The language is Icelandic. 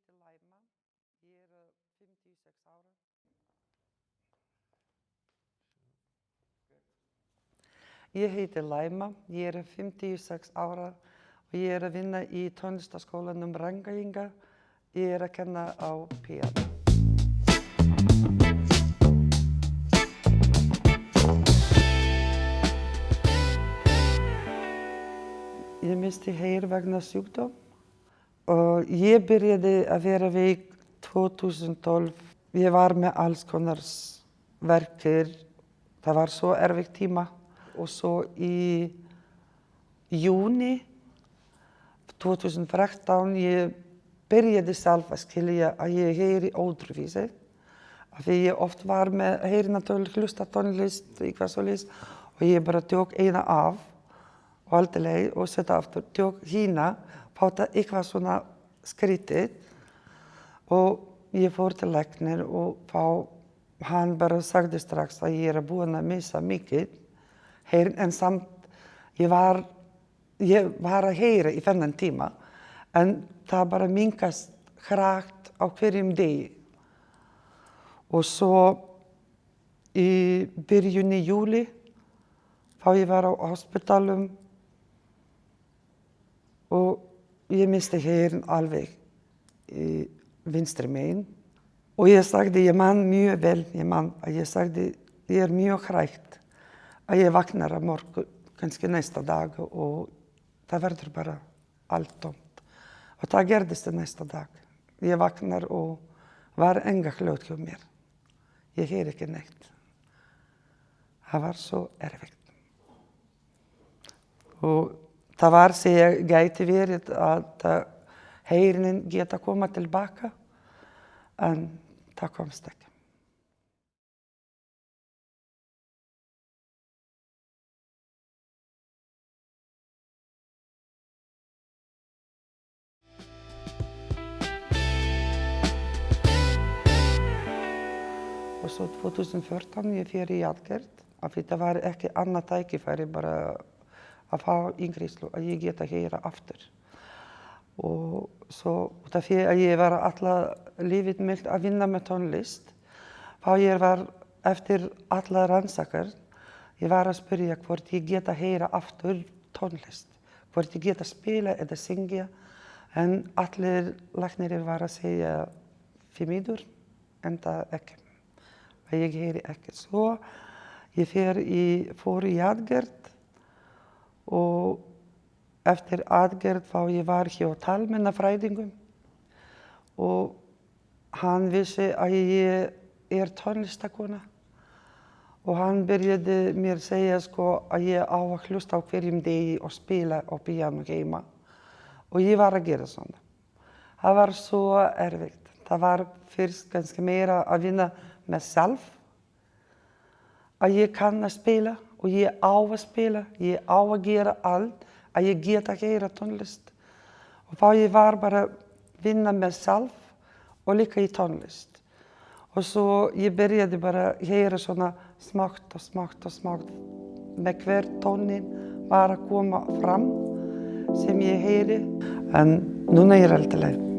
heiti Laima, ég 56 ára. Ég heiti Laima, ég 56 ára og ég að vinna í tónlistarskólanum Rangainga. Ég að kenna á píanó. Ég missti heyr vegna sjúkdóm og ég byrjaði að vera veik 2012. Ég var með alls konar verkir. Það var svo erfitt tíma. Og svo í júni 2013 ég byrjaði sjálf að skilja að ég heyri öðruvísi. Af því ég oft var með heyrnartól, hlusta tónlist, eitthvað svoleiðis og ég bara tók eina af og aldrei og setta aftur, tók hina, fáta eitthvað svona skrítið og ég fór til læknir og hann bara sagði strax að ég búin að missa mikið heyrn en samt ég var að heyra í þennan tíma en það bara minkast hratt á hverjum degi og svo í byrjun í júli þá ég var á hospitalum og ég misti heyrn alveg í vinstri megin og ég sagði, ég man mjög vel, ég sagði, ég mjög hrætt að ég vaknar að morgun, kannski næsta dag og það verður bara allt tómt. Og það gerðist næsta dag. Ég vaknar og var enga hljóð hjá mér. Ég heyri ekki neitt. Það var svo erfitt. Og það var sem gæti verið að heyrnin geta koma tilbaka, en það komst ekki. Og svo 2014 ég fer í aðgerð, af því það var ekki annað tækifæri bara að fá ígræðslu, að ég geta heyra aftur. Og svo út af því að ég var alltaf lífið mitt að vinna með tónlist, þá ég var eftir alla rannsakar, ég var að spyrja hvort ég geta heyra aftur tónlist, hvort ég geta spila eða syngja, en allir læknir var að segja því miður, en það ekki. Ég heyri ekki. Svo ég fór í aðgerð og eftir aðgerð þá ég var hjá talmeinafræðingum og hann vissi að ég tónlistakona og hann byrjaði mér að segja að ég á að hlusta á hverjum degi og spila á píanó heima og ég var að gera svona. Það var svo erfitt. Það var fyrst kannski meira að vinna með sjálf, að ég kann að spila og ég á að spila, ég á að gera allt, að ég geta að heyra tónlist. Og þá ég var bara að vinna með sjálf og líka í tónlist. Og svo ég byrjaði bara að heyra svona smátt og smátt og smátt. Með hver tónin var að koma fram sem ég heyri, en núna er allt í lagi.